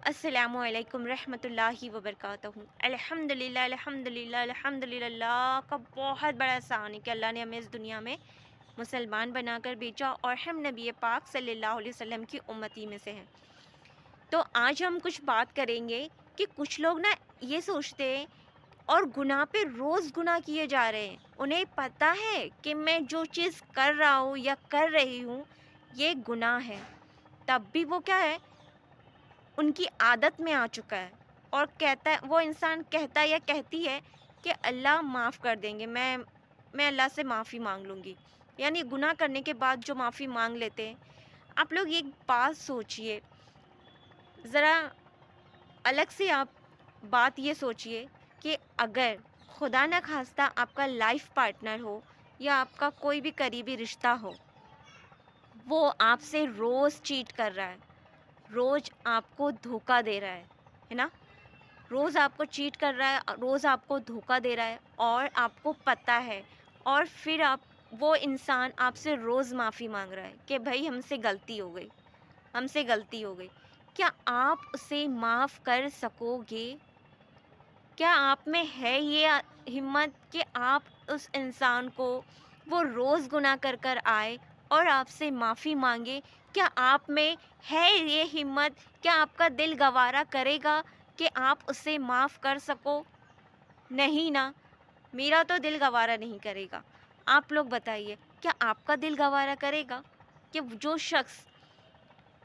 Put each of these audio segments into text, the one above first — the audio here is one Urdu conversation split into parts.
السلام علیکم رحمۃ اللہ وبرکاتہ۔ الحمد للہ اللہ کا بہت بڑا احسان ہے کہ اللہ نے ہمیں اس دنیا میں مسلمان بنا کر بھیجا اور ہم نبی پاک صلی اللہ علیہ وسلم کی امتی میں سے ہیں۔ تو آج ہم کچھ بات کریں گے کہ کچھ لوگ نا یہ سوچتے ہیں اور گناہ پہ روز گناہ کیے جا رہے ہیں، انہیں پتہ ہے کہ میں جو چیز کر رہا ہوں یا کر رہی ہوں یہ گناہ ہے، تب بھی وہ کیا ہے، ان کی عادت میں آ چکا ہے اور کہتا ہے، وہ انسان کہتا یا کہتی ہے کہ اللہ معاف کر دیں گے، میں اللہ سے معافی مانگ لوں گی، یعنی گناہ کرنے کے بعد جو معافی مانگ لیتے ہیں۔ آپ لوگ ایک بات سوچئے، ذرا الگ سے آپ بات یہ سوچئے کہ اگر خدا نہ خواستہ آپ کا لائف پارٹنر ہو یا آپ کا کوئی بھی قریبی رشتہ ہو، وہ آپ سے روز چیٹ کر رہا ہے، روز آپ کو دھوکہ دے رہا ہے نا، روز آپ کو چیٹ کر رہا ہے، روز آپ کو دھوکہ دے رہا ہے اور آپ کو پتہ ہے، اور پھر وہ انسان آپ سے روز معافی مانگ رہا ہے کہ بھائی ہم سے غلطی ہو گئی، ہم سے غلطی ہو گئی، کیا آپ اسے معاف کر سکو گے؟ کیا آپ میں ہے یہ ہمت کہ آپ اس انسان کو، وہ روز گناہ کر کر آئے اور آپ سے معافی مانگے؟ کیا آپ میں ہے یہ ہمت؟ کیا آپ کا دل گوارا کرے گا کہ آپ اسے معاف کر سکو؟ نہیں نا، میرا تو دل گوارا نہیں کرے گا۔ آپ لوگ بتائیے، کیا آپ کا دل گوارا کرے گا کہ جو شخص،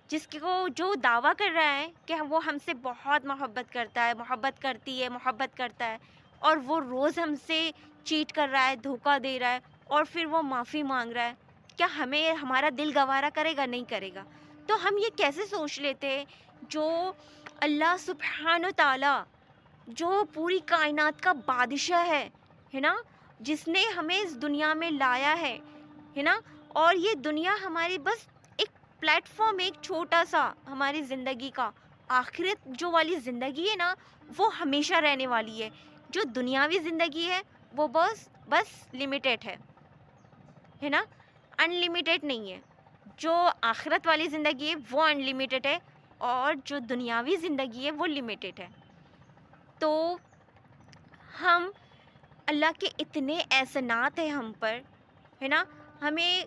جس کو جو دعویٰ کر رہا ہے کہ وہ ہم سے بہت محبت کرتا ہے، محبت کرتی ہے، محبت کرتا ہے، اور وہ روز ہم سے چیٹ کر رہا ہے، دھوکہ دے رہا ہے، اور پھر وہ معافی مانگ رہا ہے، کیا ہمیں ہمارا دل گوارا کرے گا؟ نہیں کرے گا۔ تو ہم یہ کیسے سوچ لیتے ہیں، جو اللہ سبحانہ و تعالی، جو پوری کائنات کا بادشاہ ہے نا، جس نے ہمیں اس دنیا میں لایا ہے نا، اور یہ دنیا ہماری بس ایک پلیٹ فارم، ایک چھوٹا سا ہماری زندگی کا، آخرت جو والی زندگی ہے نا وہ ہمیشہ رہنے والی ہے، جو دنیاوی زندگی ہے وہ بس لمیٹیڈ ہے نا، ان لمیٹیڈ نہیں ہے۔ جو آخرت والی زندگی ہے وہ ان لمیٹیڈ ہے، اور جو دنیاوی زندگی ہے وہ لمیٹیڈ ہے۔ تو ہم، اللہ کے اتنے احسانات ہیں ہم پر، ہے نا، ہمیں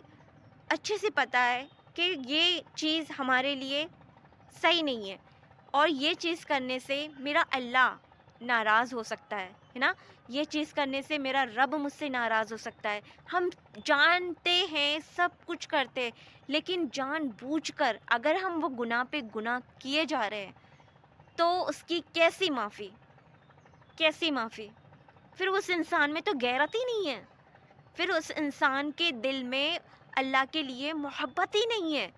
اچھے سے پتہ ہے کہ یہ چیز ہمارے لیے صحیح نہیں ہے، اور یہ چیز کرنے سے میرا اللہ ناراض ہو سکتا ہے نا، یہ چیز کرنے سے میرا رب مجھ سے ناراض ہو سکتا ہے۔ ہم جانتے ہیں، سب کچھ کرتے، لیکن جان بوجھ کر اگر ہم وہ گناہ پہ گناہ کیے جا رہے ہیں تو اس کی کیسی معافی؟ کیسی معافی؟ پھر اس انسان میں تو غیرت ہی نہیں ہے، پھر اس انسان کے دل میں اللہ کے لیے محبت ہی نہیں ہے،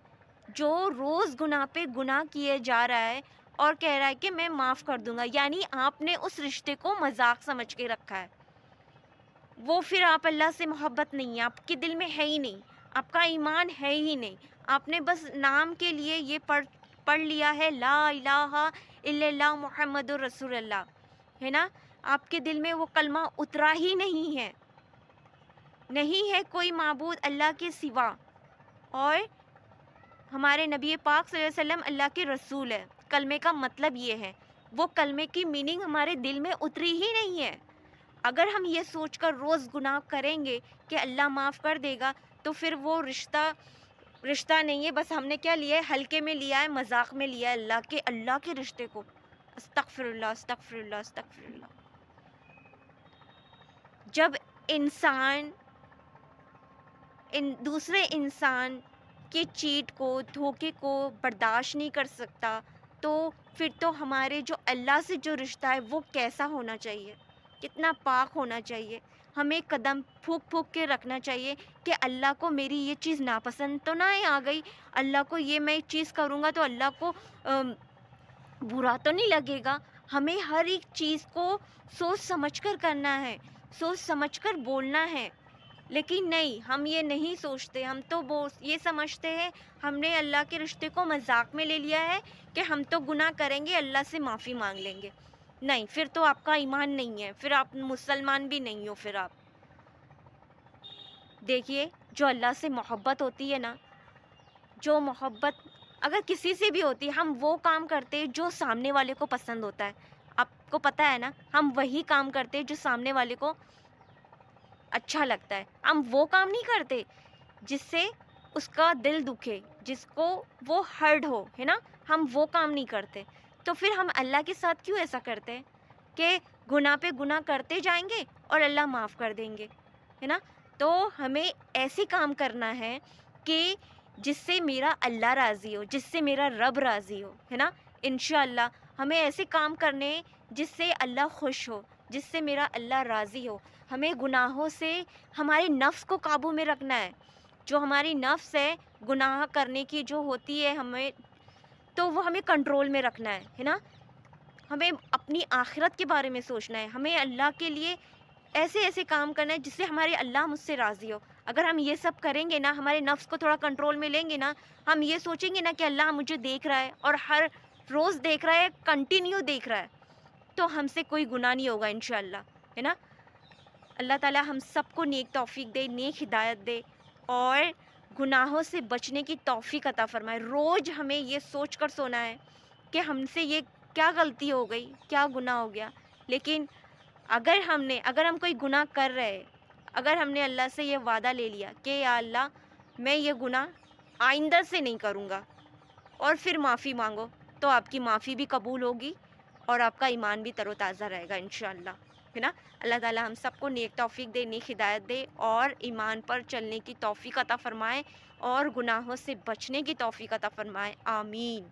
جو روز گناہ پہ گناہ کیے جا رہا ہے اور کہہ رہا ہے کہ میں معاف کر دوں گا، یعنی آپ نے اس رشتے کو مذاق سمجھ کے رکھا ہے۔ وہ پھر آپ اللہ سے محبت نہیں ہے، آپ کے دل میں ہے ہی نہیں، آپ کا ایمان ہے ہی نہیں، آپ نے بس نام کے لیے یہ پڑھ لیا ہے، لا الہ الا اللہ محمد رسول اللہ، ہے نا، آپ کے دل میں وہ کلمہ اترا ہی نہیں ہے، نہیں ہے کوئی معبود اللہ کے سوا، اور ہمارے نبی پاک صلی اللہ علیہ وسلم اللہ کے رسول ہے۔ کلمے کا مطلب یہ ہے، وہ کلمے کی میننگ ہمارے دل میں اتری ہی نہیں ہے۔ اگر ہم یہ سوچ کر روز گناہ کریں گے کہ اللہ معاف کر دے گا، تو پھر وہ رشتہ نہیں ہے، بس ہم نے کیا لیا ہے، ہلکے میں لیا ہے، مذاق میں لیا ہے اللہ کے رشتے کو۔ استغفر اللہ، استغفر اللہ، استغفر اللہ۔ جب انسان دوسرے انسان کے چیٹ کو، دھوکے کو برداشت نہیں کر سکتا، تو پھر تو ہمارے جو اللہ سے جو رشتہ ہے وہ کیسا ہونا چاہیے، کتنا پاک ہونا چاہیے۔ ہمیں قدم پھونک پھونک کے رکھنا چاہیے کہ اللہ کو میری یہ چیز ناپسند تو نہ آ گئی، اللہ کو یہ میں چیز کروں گا تو اللہ کو برا تو نہیں لگے گا۔ ہمیں ہر ایک چیز کو سوچ سمجھ کر کرنا ہے، سوچ سمجھ کر بولنا ہے، لیکن نہیں، ہم یہ نہیں سوچتے، ہم تو یہ سمجھتے ہیں ہم نے اللہ کے رشتے کو مذاق میں لے لیا ہے کہ ہم تو گناہ کریں گے، اللہ سے معافی مانگ لیں گے۔ نہیں، پھر تو آپ کا ایمان نہیں ہے، پھر آپ مسلمان بھی نہیں ہو۔ پھر آپ دیکھیے، جو اللہ سے محبت ہوتی ہے نا، جو محبت اگر کسی سے بھی ہوتی ہے، ہم وہ کام کرتے جو سامنے والے کو پسند ہوتا ہے. آپ کو پتہ ہے نا، ہم وہی کام کرتے جو سامنے والے کو اچھا لگتا ہے. ہم وہ کام نہیں کرتے جس سے اس کا دل دکھے، جس کو وہ ہرٹ ہو، ہے نا. ہم وہ کام نہیں کرتے. تو پھر ہم اللہ کے ساتھ کیوں ایسا کرتے ہیں کہ گناہ پہ گناہ کرتے جائیں گے اور اللہ معاف کر دیں گے، ہے نا. تو ہمیں ایسے کام کرنا ہے کہ جس سے میرا اللہ راضی ہو، جس سے میرا رب راضی ہو، ہے نا. انشاءاللہ ہمیں ایسے کام کرنے جس سے اللہ خوش ہو، جس سے میرا اللہ راضی ہو. ہمیں گناہوں سے ہمارے نفس کو قابو میں رکھنا ہے. جو ہماری نفس ہے گناہ کرنے کی جو ہوتی ہے ہمیں، تو وہ ہمیں کنٹرول میں رکھنا ہے نا. ہمیں اپنی آخرت کے بارے میں سوچنا ہے. ہمیں اللہ کے لیے ایسے ایسے کام کرنا ہے جس سے ہمارے اللہ مجھ سے راضی ہو. اگر ہم یہ سب کریں گے نا، ہمارے نفس کو تھوڑا کنٹرول میں لیں گے نا، ہم یہ سوچیں گے نا کہ اللہ مجھے دیکھ رہا ہے اور ہر روز دیکھ رہا ہے، کنٹینیو دیکھ رہا ہے، تو ہم سے کوئی گناہ نہیں ہوگا انشاءاللہ، ہے نا. اللہ تعالیٰ ہم سب کو نیک توفیق دے، نیک ہدایت دے، اور گناہوں سے بچنے کی توفیق عطا فرمائے. روز ہمیں یہ سوچ کر سونا ہے کہ ہم سے یہ کیا غلطی ہو گئی، کیا گناہ ہو گیا. لیکن اگر ہم کوئی گناہ کر رہے، اگر ہم نے اللہ سے یہ وعدہ لے لیا کہ یا اللہ میں یہ گناہ آئندہ سے نہیں کروں گا، اور پھر معافی مانگو، تو آپ کی معافی بھی قبول ہوگی اور آپ کا ایمان بھی تر و تازہ رہے گا انشاءاللہ، ہے نا. اللہ تعالیٰ ہم سب کو نیک توفیق دے، نیک ہدایت دے، اور ایمان پر چلنے کی توفیق عطا فرمائے، اور گناہوں سے بچنے کی توفیق عطا فرمائے. آمین.